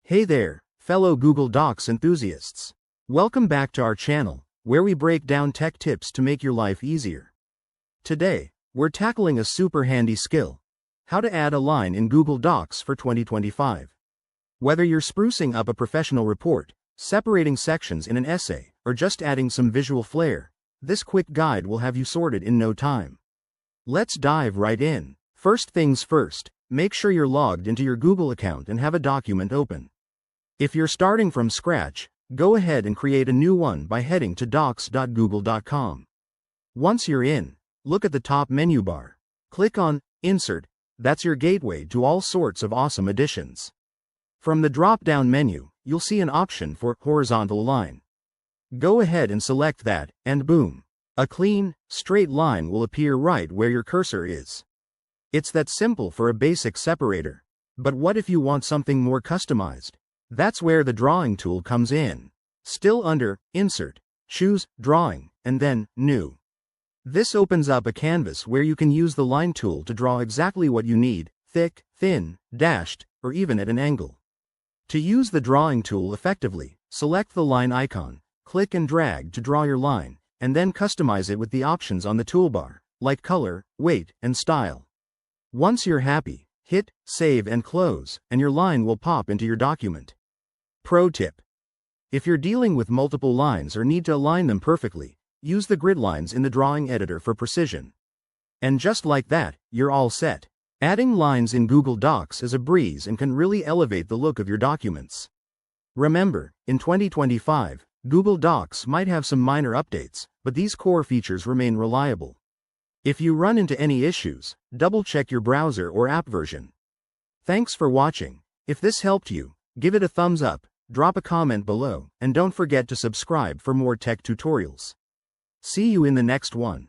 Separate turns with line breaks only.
Hey there, fellow Google Docs enthusiasts. Welcome back to our channel, where we break down tech tips to make your life easier. Today, we're tackling a super handy skill: how to add a line in Google Docs for 2025. Whether you're sprucing up a professional report, separating sections in an essay, or just adding some visual flair, this quick guide will have you sorted in no time. Let's dive right in. First things first, make sure you're logged into your Google account and have a document open. If you're starting from scratch, go ahead and create a new one by heading to docs.google.com. Once you're in, look at the top menu bar. Click on Insert. That's your gateway to all sorts of awesome additions. From the drop-down menu, you'll see an option for horizontal line. Go ahead and select that, and boom! A clean, straight line will appear right where your cursor is. It's that simple for a basic separator. But what if you want something more customized? That's where the drawing tool comes in. Still under Insert, choose Drawing, and then New. This opens up a canvas where you can use the line tool to draw exactly what you need: thick, thin, dashed, or even at an angle. To use the drawing tool effectively, select the line icon, click and drag to draw your line, and then customize it with the options on the toolbar, like color, weight, and style. Once you're happy, hit Save and Close, and your line will pop into your document. Pro tip: if you're dealing with multiple lines or need to align them perfectly, use the grid lines in the drawing editor for precision. And just like that, you're all set. Adding lines in Google Docs is a breeze and can really elevate the look of your documents. Remember, in 2025, Google Docs might have some minor updates, but these core features remain reliable. If you run into any issues, double-check your browser or app version. Thanks for watching. If this helped you, give it a thumbs up, drop a comment below, and don't forget to subscribe for more tech tutorials. See you in the next one.